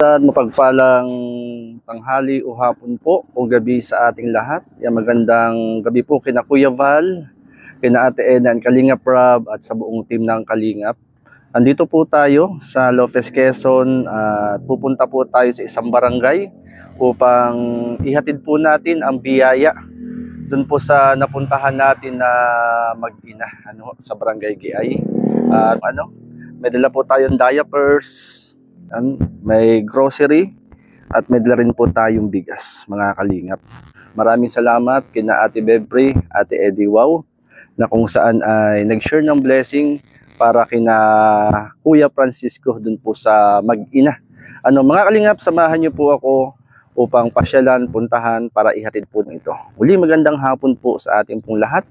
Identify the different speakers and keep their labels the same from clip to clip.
Speaker 1: Isang mapagpalang tanghali o hapon po o gabi sa ating lahat. Magandang gabi po kina Kuya Val, kina Ate Edan, Kalingap Rob at sa buong team ng Kalingap. Andito po tayo sa Lopez, Quezon at pupunta po tayo sa isang barangay upang ihatid po natin ang biyaya doon po sa napuntahan natin na mag-ina sa barangay Giay. May dala po tayong diapers, may grocery at may dala rin po tayong bigas, mga kalingap. Maraming salamat kina Ate Bebri, Ate Eddie Wow, na kung saan ay nag-share ng blessing para kina Kuya Francisco dun po sa mag-ina. Mga kalingap, samahan niyo po ako upang pasyalan, puntahan para ihatid po nito. Muli magandang hapon po sa ating pong lahat.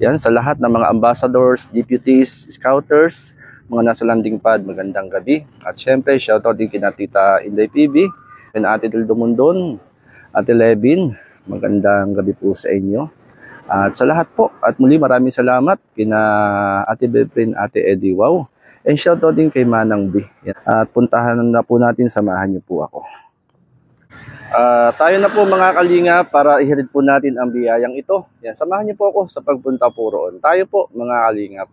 Speaker 1: Yan, sa lahat ng mga ambassadors, deputies, scouters, mga nasa landing pad, magandang gabi. At syempre, shoutout din kina Tita Inday PB, kina Ate Tildo Mundon, Ate Levin, magandang gabi po sa inyo. At sa lahat po, at muli maraming salamat kina Ate Bebrin, Ate Eddie Wow, and shoutout din kay Manang B. At puntahan na po natin, samahan niyo po ako. Tayo na po mga kalinga para ihatid po natin ang biyayang ito. Yan, samahan niyo po ako sa pagpunta po roon. Tayo po mga kalingap.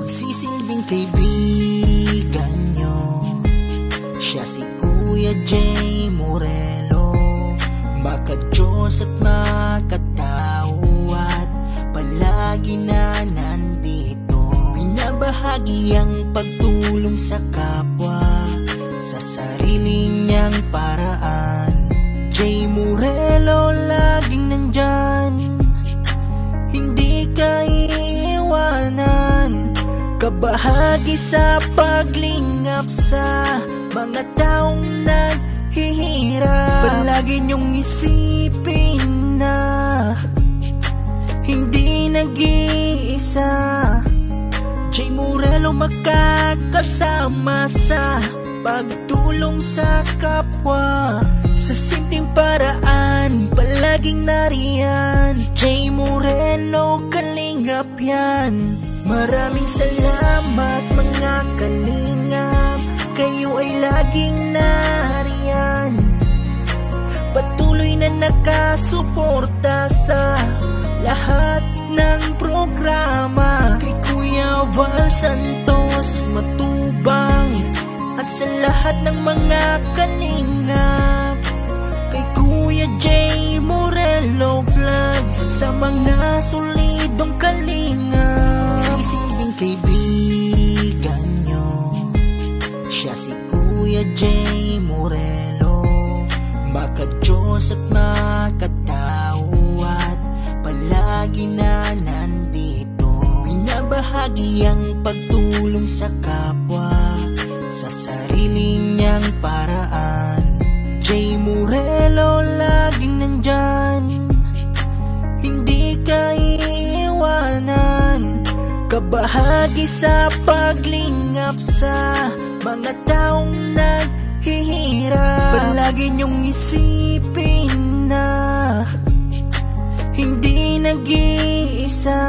Speaker 2: Magsisilbing kaibigan nyo, siya si Kuya Jay Morelo. Maka-Diyos at makatao at palagi na nandito. Binabahagi ang pagtulong sa kapwa sa sarili niyang paraan. Jay Morelo laging nandyan, hindi ka iiwanan. Kabahagi sa paglingap sa mga taong naghihirap. Palagi niyong isipin na hindi nag-iisa. Jay Morelo makakasama sa pagtulong sa kapwa. Sa simpleng paraan, palaging nariyan. Jay Morelo, kalingap yan. Maraming salamat mga kalingap, kayo ay laging nariyan. Patuloy na nakasuporta sa lahat ng programa. Kay Kuya Val Santos Matubang at sa lahat ng mga kalingap. Kay Kuya Jay Morelo Vlogs, sa mga solidong kalingap. Sisilbing kaibigan nyo, siya si Kuya Jay Morelo. Maka-Diyos at makatao at palagi na nandito. Binabahagi ang pagtulong sa kapwa sa sarili niyang paraan. Jay Morelo laging nandyan, hindi ka iiwanan. Kabahagi sa paglingap sa mga taong naghihirap. Palagi niyong isipin na hindi nag-iisa.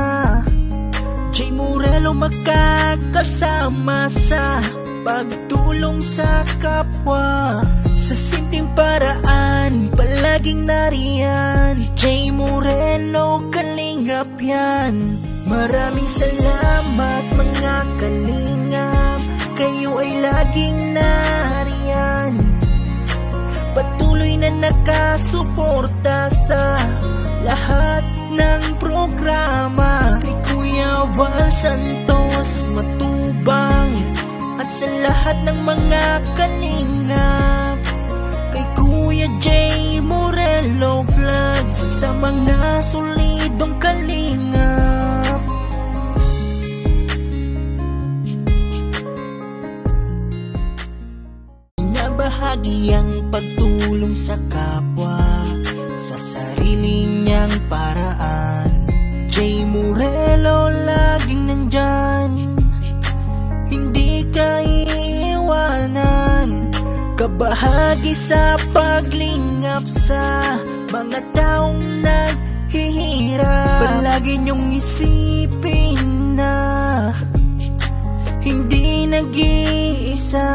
Speaker 2: Jay Morelo makakasama sa pagtulong sa kapwa. Sa simpleng paraan, palaging nariyan. Jay Morelo, kalingap yan. Maraming salamat mga kalingap, kayo ay laging nariyan. Patuloy na nakasuporta sa lahat ng programa. Kay Kuya Val Santos Matubang at sa lahat ng mga kalingap. Kay Kuya Jay Morelo Vlogs, sa mga solidong kalingap. bahagi ang pagtulong paraan. Jay Morelo laging nandyan, hindi ka iiwanan. Kabahagi sa paglingap sa mga taong naghihirap. Palagi niyong isipin na hindi nag-iisa.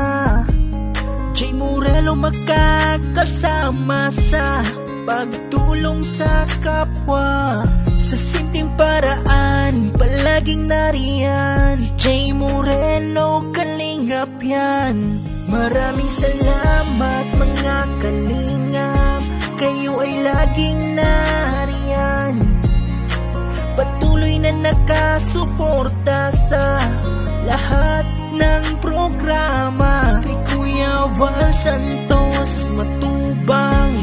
Speaker 2: Jay Morelo makakasama sa pagtulong sa kapwa. Sa simpleng paraan, palaging nariyan. Jay Morelo, kalingap yan. Maraming salamat mga kalingap, kayo ay laging nariyan. Patuloy na nakasuporta sa lahat ng programa. Kay Kuya Val Santos Matubang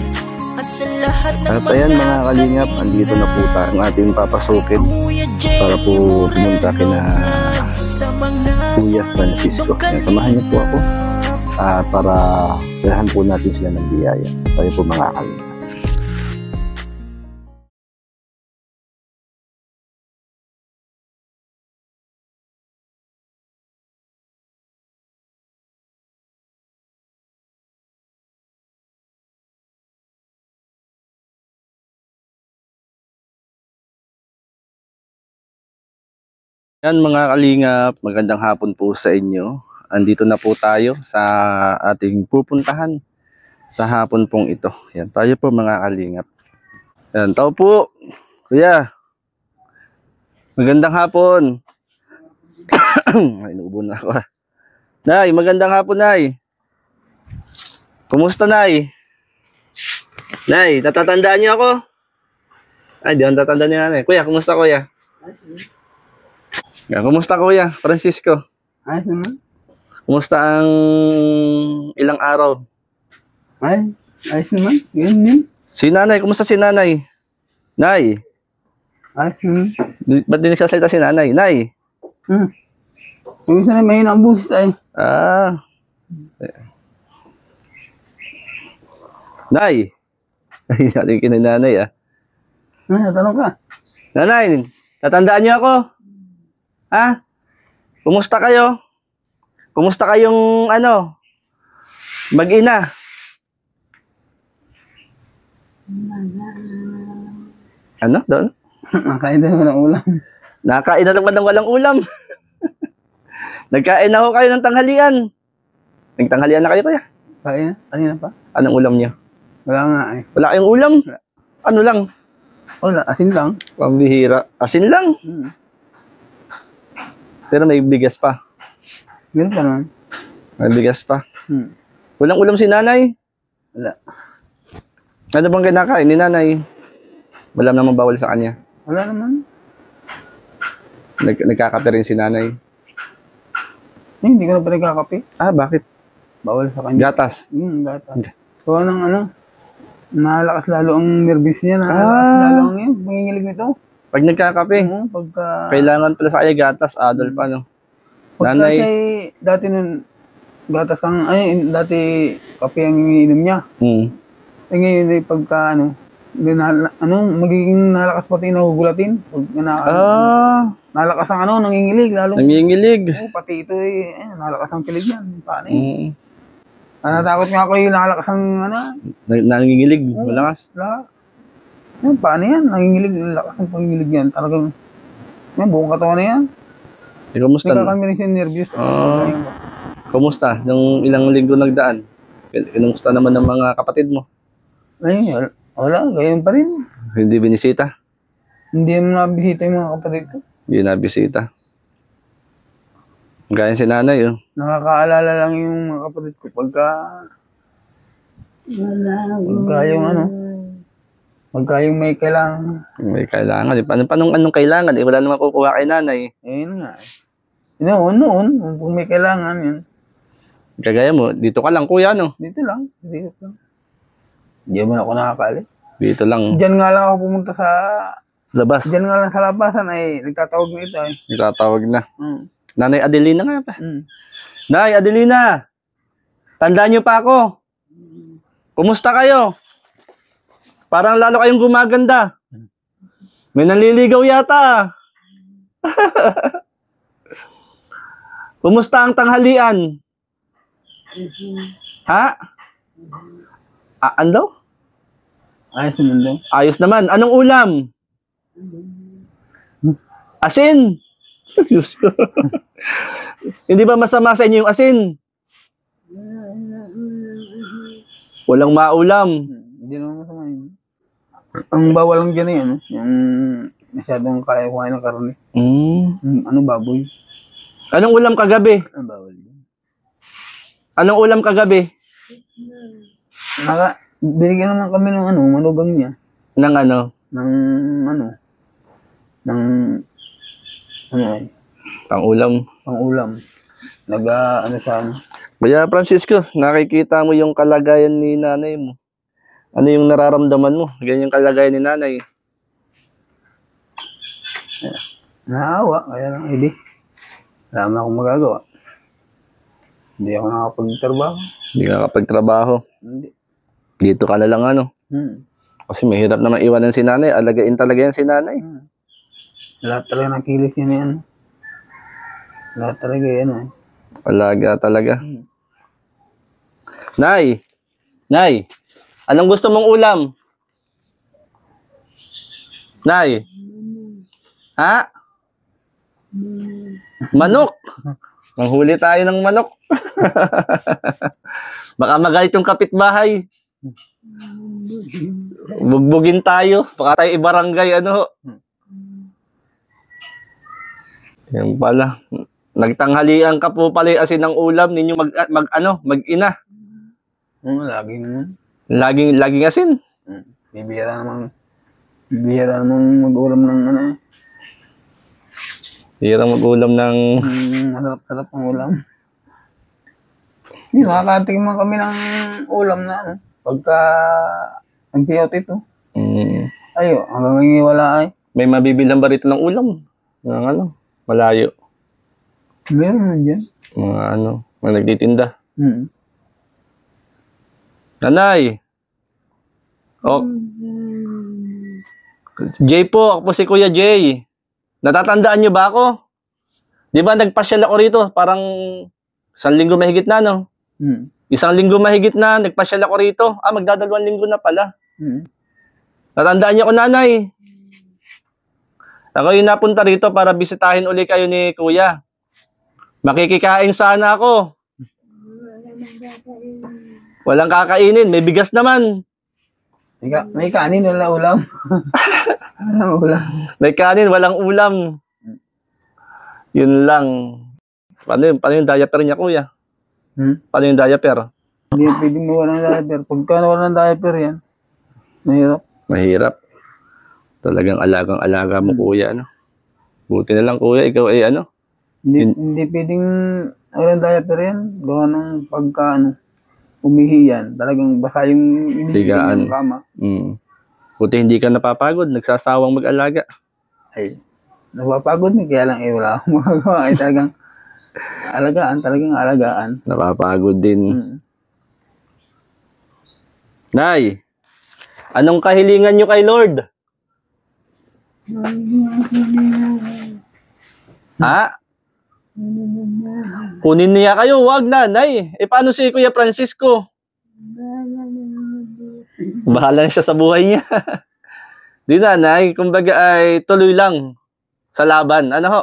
Speaker 2: at sa lahat ng
Speaker 1: At ayan mga kalingap, andito na po tayo ang ating papasukin para po pumunta kina Kuya Francisco. Samahan niyo po ako para kailangan po natin sila ng biyaya. Tayo po mga kalingap. Yan mga kalingap, magandang hapon po sa inyo. Andito na po tayo sa ating pupuntahan sa hapon pong ito. Yan, tayo po mga kalingap. Yan, tao po. Kuya, magandang hapon. Ay, inuubo na ako. Nay, magandang hapon, Nay. Kumusta, Nay? Nay, natatandaan niyo ako? Ay, di ako natatandaan niyo, Nay. Kuya, kumusta, Kuya? Yan, kumusta, Kuya Francisco?
Speaker 3: Ayos naman.
Speaker 1: Kumusta ang ilang araw?
Speaker 3: Ay, ayos naman. Ganyan.
Speaker 1: Si Nanay, kumusta si Nanay? Nay,
Speaker 3: Ayos naman.
Speaker 1: ba't di nagsasalita si Nanay? Nay,
Speaker 3: Yung isa na may ang busis ay.
Speaker 1: ah. Nay, ay, natin kina Nanay ah.
Speaker 3: Tanong ka.
Speaker 1: Nanay, natandaan niyo ako? Ha? Kumusta kayo? Kumusta kayong mag-ina? Ano? Doon?
Speaker 3: Nakain na naman ang ulam.
Speaker 1: Nakain na naman ng walang ulam. Nagkain na ho kayo ng tanghalian. Nagtanghalian na kayo, Kuya?
Speaker 3: Kain na? Kanina pa?
Speaker 1: Anong ulam niyo?
Speaker 3: Wala nga eh.
Speaker 1: Wala kayong ulam? Ano lang?
Speaker 3: Wala, asin lang.
Speaker 1: Pambihira. Asin lang. Pero may bigas pa.
Speaker 3: Meron pa naman.
Speaker 1: May bigas pa. Walang ulam si Nanay.
Speaker 3: Wala.
Speaker 1: Ano bang kinakain ni Nanay? Wala namang bawal sa kanya.
Speaker 3: Wala naman.
Speaker 1: Nagkakape rin si Nanay.
Speaker 3: Hindi ko na pa nagkakape.
Speaker 1: Ah, bakit?
Speaker 3: Bawal sa kanya.
Speaker 1: Gatas.
Speaker 3: Gata. So, nalakas lalo ang nervous niya. Nalakas lalo ang yun. Mangingilig nito.
Speaker 1: Pag nagkakape,
Speaker 3: Pagka...
Speaker 1: kailangan pala sa kanya gatas, adult pa, no?
Speaker 3: Pagka
Speaker 1: Nanay,
Speaker 3: dati nun, gatas ang, dati kape ang iniinom niya. Eh ngayon, pagka, magiging nalakas pati nagugulatin. Pag nalakas ang nangingilig, lalo.
Speaker 1: nangingilig.
Speaker 3: Pati ito nalakas ang kilig yan. Paano eh? Natakot nga ako yung nalakas ang,
Speaker 1: Nangingilig, malakas.
Speaker 3: lahat. Paano yan? Nangingilig, lakas ang pangingilig yan. Talagang, buong katawan na yan.
Speaker 1: Kumusta?
Speaker 3: Hindi ka kami rin siya nervous.
Speaker 1: Kumusta? Nung ilang linggo nagdaan? Kumusta naman ng mga kapatid mo?
Speaker 3: Ay, wala. Gayon pa rin.
Speaker 1: Hindi binisita?
Speaker 3: Hindi mo nabisita yung mga kapatid ko.
Speaker 1: Hindi nabisita. Gaya si Nanay, oh.
Speaker 3: Nakakaalala lang yung mga kapatid ko pagka yung may kailangan.
Speaker 1: May kailangan. Anong kailangan? Wala naman kukuha kay Nanay.
Speaker 3: Ayun nga. Noon, kung may kailangan yun.
Speaker 1: Kagaya mo, dito ka lang, Kuya, no?
Speaker 3: Dito lang. Hindi mo na ako nakakaalis.
Speaker 1: Dito lang.
Speaker 3: Diyan nga lang ako pumunta sa...
Speaker 1: Labas.
Speaker 3: Diyan nga lang sa labasan nagtatawag na ito
Speaker 1: Nagtatawag na. Nanay Adelina nga pa. Nay, Adelina! Tandaan niyo pa ako. Kumusta kayo? Parang lalo kayong gumaganda. May nanliligaw yata. Kumusta ang tanghalian? Ha? Ano?
Speaker 3: Ayos naman daw.
Speaker 1: Ayos naman. Anong ulam? Asin. Diyos ko. Hindi ba masama sa inyo yung asin? Walang maulam.
Speaker 3: Hindi naman masama yun. Ang bawal lang dyan yun, yung masyadong kaya-kuha ng karne. Ano, baboy.
Speaker 1: Anong ulam kagabi?
Speaker 3: Ang bawal yun.
Speaker 1: Anong ulam kagabi?
Speaker 3: Binigyan naman kami ng manugang niya.
Speaker 1: Ng ano? Pang-ulam.
Speaker 3: Pang-ulam. Saan?
Speaker 1: Kaya Francisco, nakikita mo yung kalagayan ni nanay mo. Ano yung nararamdaman mo? Ganyan yung kalagayan ni nanay.
Speaker 3: Naawa, kaya lang, hindi. Wala na akong magagawa. Hindi ako nakapagtrabaho.
Speaker 1: Hindi ka nakapagtrabaho.
Speaker 3: Hindi.
Speaker 1: Dito ka na lang Kasi mahirap naman iwanan si nanay. Alagain talaga yan si nanay.
Speaker 3: Lahat talaga ng kilos niya na yan. Lahat talaga yan.
Speaker 1: Alaga talaga. Nay! Nay! Anong gusto mong ulam? Nay! Ha? Manok! Manghuli tayo ng manok. Baka magalit yung kapitbahay. Bugbugin tayo. Baka tayo ibarangay, Yan pala. Nagtanghalian ka po pala asin ng ulam ninyo mag-ina.
Speaker 3: Lagi naman.
Speaker 1: Laging asin.
Speaker 3: Bibihira namang mag-ulam ng
Speaker 1: Bibihira mag-ulam ng...
Speaker 3: Masarap-sarap ang ulam. Hindi, makakatingin kami ng ulam na pagka nag-tiyot ito. Ayo, hanggang ngayon wala ay.
Speaker 1: May mabibilang ba rito ng ulam? Ng malayo.
Speaker 3: Meron na dyan.
Speaker 1: Mga nagtitinda. Nanay! Jay po, ako po si Kuya Jay. Natatandaan niyo ba ako? Di ba nagpasyal ako rito? Parang 1 linggo mahigit na, no? 1 linggo mahigit na, nagpasyal ako rito. Magdadalawang linggo na pala. Natandaan niyo ako, nanay. Ako yung napunta rito para bisitahin uli kayo ni Kuya. Makikikain sana ako. Walang kakainin, may bigas naman.
Speaker 3: May kanin, wala ulam. Walang ulam.
Speaker 1: May kanin, walang ulam. Yun lang. Paano yung diaper niya, Kuya? Paano yung diaper?
Speaker 3: Hindi pwedeng mawala ng diaper. Pagka nawala ng diaper yan, mahirap.
Speaker 1: Mahirap. Talagang alagang-alaga mo, Kuya, Buti na lang, Kuya, ikaw ay
Speaker 3: Hindi pwedeng walang diaper yan. Gawa ng pagka umihi yan. Talagang basa yung
Speaker 1: higaan
Speaker 3: ng kama.
Speaker 1: Buti hindi ka napapagod. Nagsasawang mag-alaga.
Speaker 3: Ay, napapagod kaya lang wala akong magagawa. Ay talagang alagaan.
Speaker 1: Napapagod din. Nay, anong kahilingan nyo kay Lord? Ha? Kunin niya kayo, wag na, Nay. Paano si Kuya Francisco? Bahala na siya sa buhay niya. Di na, Nay. Kumbaga ay tuloy lang sa laban. Ano ho?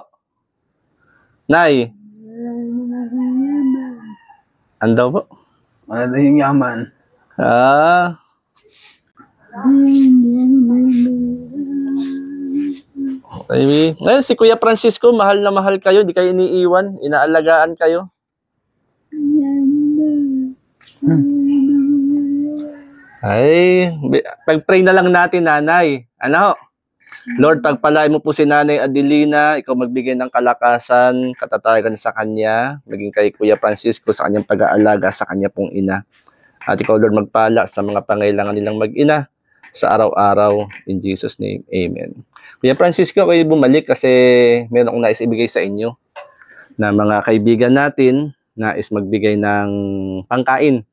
Speaker 1: Nay? Ano daw po?
Speaker 3: Wala daw yung yaman.
Speaker 1: Ngayon, si Kuya Francisco, mahal na mahal kayo, di kayo iniiwan, inaalagaan kayo. Ay, pag-pray na lang natin, nanay. Lord, pagpalain mo po si Nanay Adelina, ikaw magbigay ng kalakasan, katatagan sa kanya, maging kay Kuya Francisco sa kanyang pag-aalaga sa kanya pong ina. At ikaw, Lord, magpala sa mga pangailangan nilang mag-ina sa araw-araw. In Jesus' name, Amen. Kuya Francisco, kayo bumalik kasi meron akong nais ibigay sa inyo na mga kaibigan natin nais magbigay ng pangkain.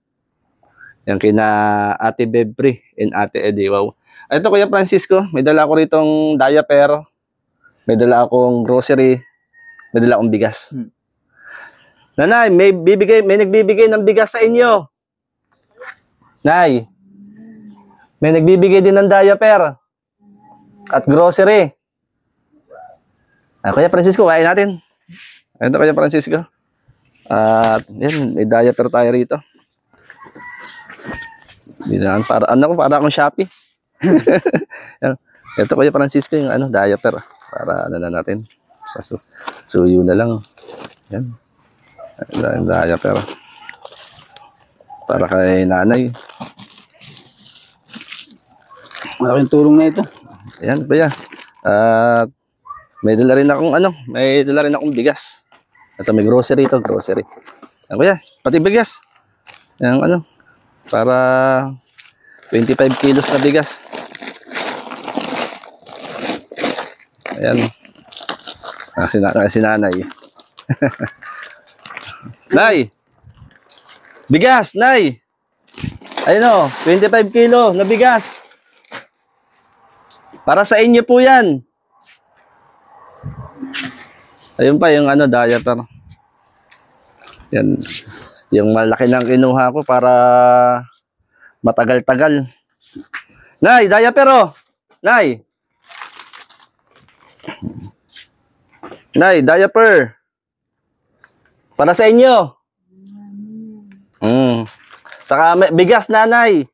Speaker 1: Yan kina Ate Bebri and Ate Eddie. Wow. Ito, Kuya Francisco, may dala ako ritong diaper, may dala akong grocery, may dala akong bigas. Nanay, may nagbibigay ng bigas sa inyo. Nay, may nagbibigay din ng diaper at grocery. Kuya Francisco, kain natin. Ito, Kuya Francisco. At yan, may diaper tayo rito. Para akong Shopee. Ito, Kuya Francisco, yung diaper. Para na natin. Suyo na lang. Yan. Diaper. Para kay nanay.
Speaker 3: Malaking tulong na ito.
Speaker 1: Ayan, Kuya. At may dala rin akong bigas. Ito, may grocery ito, grocery. Ayan, Kuya, pati bigas. Ayan, para 25 kilos na bigas. Ayan. Si nanay. Nay! Bigas, Nay! Ayun 25 kilo na bigas. Para sa inyo po yan. Ayun pa yung diaper. Yan. Yung malaki ng kinuha ko para matagal-tagal. Nay, diaper Nay! Nay, diaper. Para sa inyo. Saka bigas, nanay.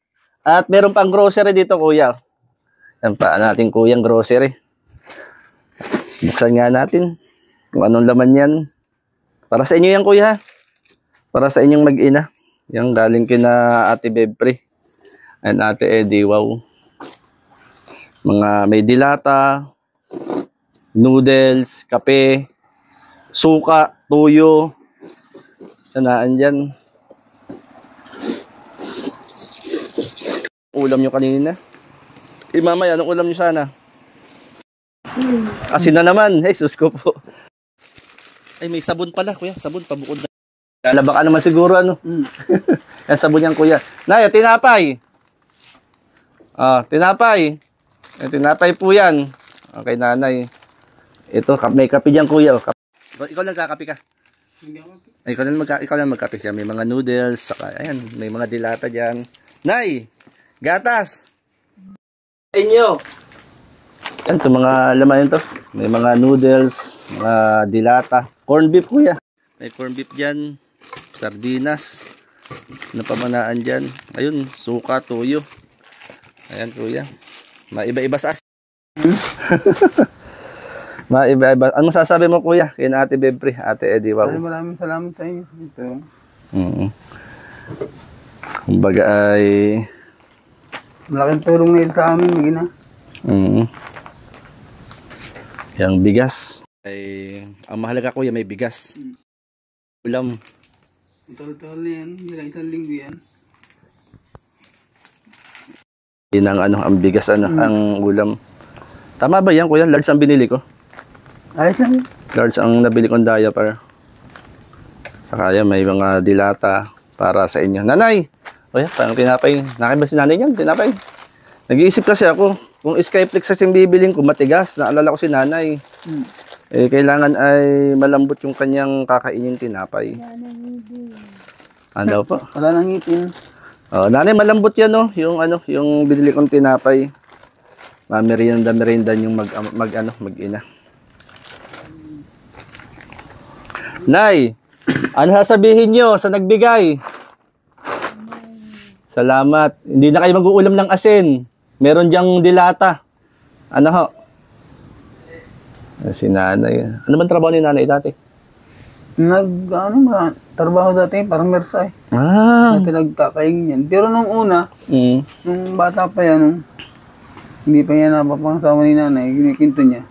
Speaker 1: At meron pang grocery dito, Kuya. Yan pa natin, Kuyang grocery. Buksan nga natin kung anong laman yan. Para sa inyo yan, Kuya. Para sa inyong mag-ina. Yang galing kina Ate Bebpre and Ate Eddie. Wow. Mga may dilata, noodles, kape, suka, tuyo. Sanaan dyan. Ulam nyo kanina. Mamaya, anong ulam nyo sana? Asin na naman. Jesus ko po. Ay, may sabon pala, Kuya. Sabon, pabukod na. Lalaba ka naman siguro, Yan, sabon yan, Kuya. Nay, tinapay. Tinapay. Tinapay po yan. Okay, nanay. Ito, may kape dyan, Kuya. Ikaw lang kakape ka? Ikaw lang magkape siya. May mga noodles. Saka, ayan, may mga dilata dyan. Nay! Gatas! Inyo! Yan, ito mga laman ito. May mga noodles, mga dilata. Corn beef, Kuya. May corn beef dyan. Sardinas. Napamanaan dyan. Ayun, suka, tuyo. Ayan, Kuya. Maiba-iba sa asin. Maiba-iba. Ano sasabi mo, Kuya? Kaya Ate Bebri, Ate Eddie, wow.
Speaker 3: Maraming salamat sa inyo. Ito.
Speaker 1: Kumbaga ay
Speaker 3: malaking tulong na ito sa amin, Magina.
Speaker 1: Yung bigas. Ay, ang mahalaga, Kuya, may bigas. Ulam.
Speaker 3: Total na yan. Hindi lang isang linggo yan.
Speaker 1: Yun ang bigas, ang ulam. Tama ba yan, Kuya? Large ang binili ko.
Speaker 3: Ayos lang.
Speaker 1: Large ang nabili kong diaper. Saka yan, may mga dilata para sa inyo. Nanay! O yan, parang tinapay. Nakaiba si nanay niyan, tinapay. Nag-iisip kasi ako, kung Skyflex kasi bibilin ko, matigas. Naalala ko si nanay. Kailangan ay malambot yung kanyang kakainin tinapay. Ano daw po?
Speaker 3: Wala nang ngipin.
Speaker 1: Nanay, malambot yan, yung binili kong tinapay. Merienda yung mag-ina. Nay, ano sasabihin nyo sa nagbigay? Salamat. Hindi na kayo mag-uulam ng asin. Meron diyang dilata. Ano ho? Si nanay. Ano bang trabaho ni nanay dati?
Speaker 3: Trabaho dati, parang mersay. Dati nagkakaing yan. Pero nung una, nung bata pa yan, hindi pa niya napapangasawa ni nanay, ginikinto niya.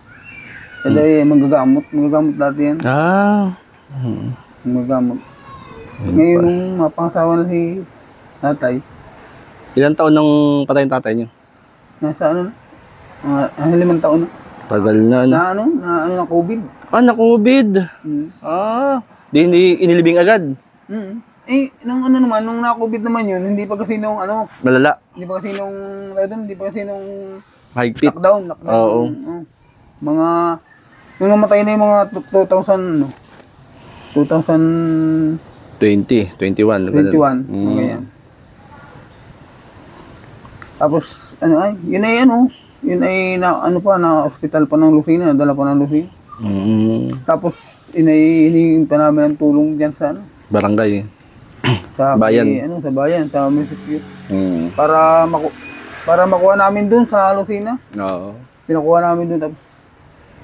Speaker 3: Kaya magagamot dati yan. Magagamot. Ngayon nung mapangasawa na si tatay.
Speaker 1: Ilang taon nang patay yung tatay niyo?
Speaker 3: Nasa 5 taon na.
Speaker 1: Tagal na.
Speaker 3: Na COVID.
Speaker 1: Na COVID. Di inilibing agad.
Speaker 3: nung ano naman, nung na-COVID naman yun, hindi pa kasi nung ano,
Speaker 1: Malala.
Speaker 3: hindi pa kasi nung, hindi pa kasi nung
Speaker 1: Higpit.
Speaker 3: lockdown.
Speaker 1: Oo.
Speaker 3: Mga, nung namatay na yung mga 2000, 2021,
Speaker 1: 21.
Speaker 3: mga ganyan. Tapos, yun ay na hospital pa ng Lucena, nadala pa ng Lucena. Tapos, hiningi pa namin ng tulong dyan sa
Speaker 1: Barangay.
Speaker 3: sa
Speaker 1: Bayan.
Speaker 3: sa bayan, sa municipio.
Speaker 1: Mm.
Speaker 3: Para makuha namin dun sa Lucena.
Speaker 1: Oo.
Speaker 3: Pinakuha namin dun, tapos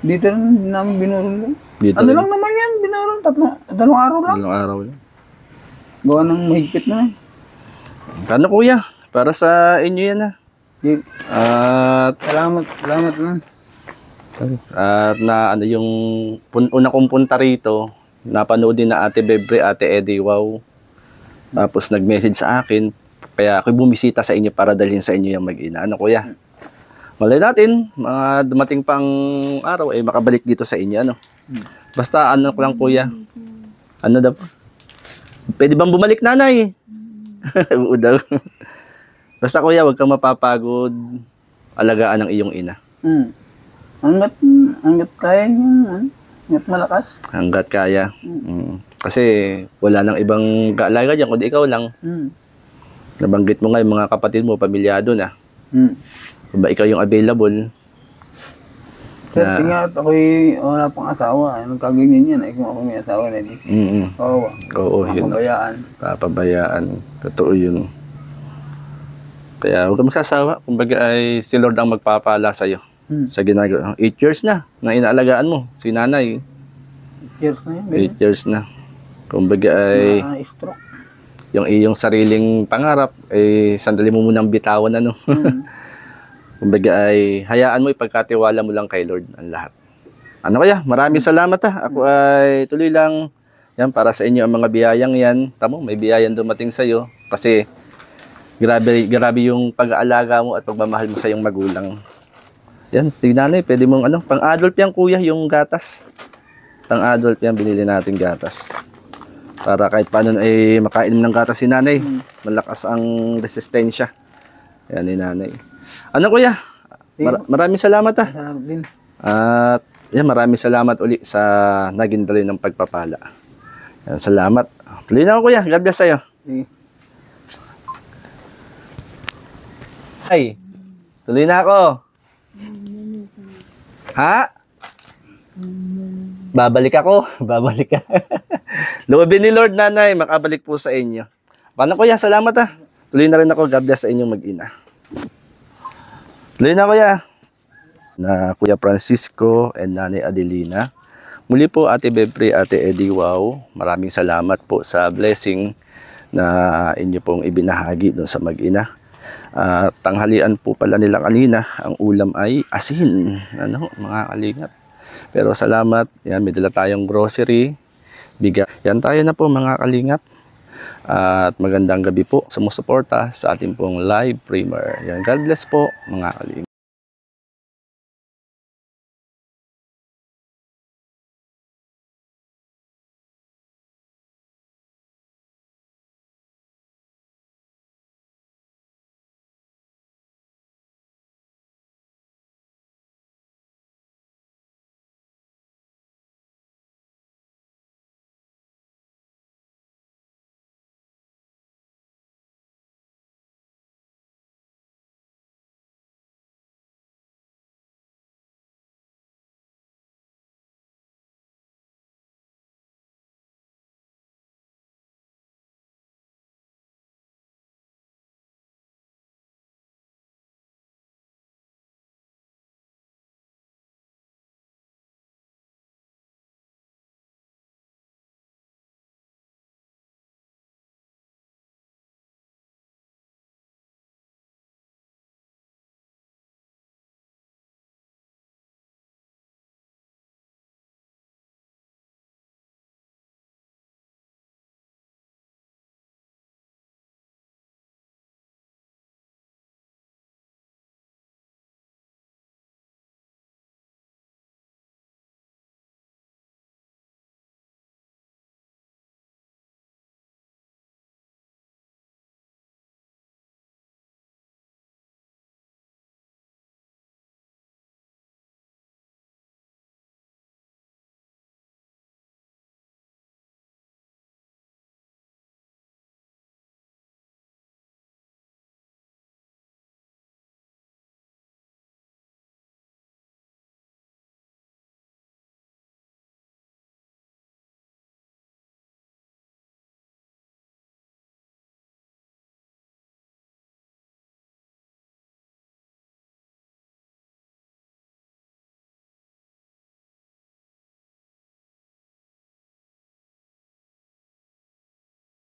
Speaker 3: dito rin namin binurol dun.
Speaker 1: Dito
Speaker 3: Ano
Speaker 1: rin.
Speaker 3: lang naman yan, binurol, 2 araw lang.
Speaker 1: Ilang araw yun.
Speaker 3: Gawa ng mahigpit na
Speaker 1: Ano kuya? Para sa inyo yan ha. At
Speaker 3: Salamat lang.
Speaker 1: na ano yung una kong punta rito, napanood din na Ate Bebre, Ate Eddie, wow. Tapos nag-message sa akin, kaya ako bumisita sa inyo para dalhin sa inyo yung mag-ina. Ano kuya? Malay natin, mga dumating pang araw ay makabalik dito sa inyo, ano. Basta ano lang kuya. Ano daw? Pwede bang bumalik nanay? Oo daw. Basta kuya, huwag kang mapapagod. Alagaan ang iyong ina.
Speaker 3: Hanggat kaya yun, hanggat malakas.
Speaker 1: Hanggat kaya. Kasi wala nang ibang kaalaga dyan, kundi ikaw lang. Nabanggit mo nga yung mga kapatid mo, pamilyado na. Ba ikaw yung available?
Speaker 3: Sir, tingnan ako'y wala pang asawa. Nagkaganyan yan. Kung ako may asawa na di.
Speaker 1: Oo, yun.
Speaker 3: Pabayaan.
Speaker 1: Papabayaan. Totoo yun. Kaya huwag kang magsasawa. Kumbaga ay si Lord ang magpapala sa'yo. Sa ginagawa. 8 years na inaalagaan mo. Si nanay.
Speaker 3: 8 years na yun.
Speaker 1: 8 years na. Kumbaga ay
Speaker 3: Stroke.
Speaker 1: yung iyong sariling pangarap ay sandali mo munang bitawan ano. Kumbaga ay hayaan mo, ipagkatiwala mo lang kay Lord ang lahat. Ano kaya? Maraming salamat ha. Ako ay tuloy lang yan para sa inyo ang mga biyayang yan. Tamo, may biyayang dumating sa iyo kasi grabe yung pag-aalaga mo at pagmamahal mo sa iyong magulang. Yan, si nanay, pwede mong pang-adult yan kuya, yung gatas. Pang-adult yan, binili natin gatas. Para kahit paano ay makainom ng gatas si nanay. Malakas ang resistensya. Yan ni nanay. Ano kuya? Maraming salamat ha.
Speaker 3: Salamat din.
Speaker 1: At yan, maraming salamat uli sa naging daloy ng pagpapala. Yan, salamat. Tuloy na ako kuya. God bless sa'yo. Ay, tuloy na ako. Ha? Babalik ako. Babalik ka. Loobin ni Lord nanay, makabalik po sa inyo. Paano kuya? Salamat ha. Tuloy na rin ako. God bless sa inyong mag-ina. Tuloy na kuya. Na Kuya Francisco and Nanay Adelina. Muli po Ate Bebre, Ate Eddie, wow. Maraming salamat po sa blessing na inyo pong ibinahagi doon sa mag-ina. Tanghalian po pala nila kanina, ang ulam ay asin. Ano, mga kalingap. Pero salamat, yan, may dala tayong grocery. Bigas. Yan tayo na po mga kalingap. At magandang gabi po, sumusuporta sa ating pong live premiere. Yan, God bless po mga kalingap.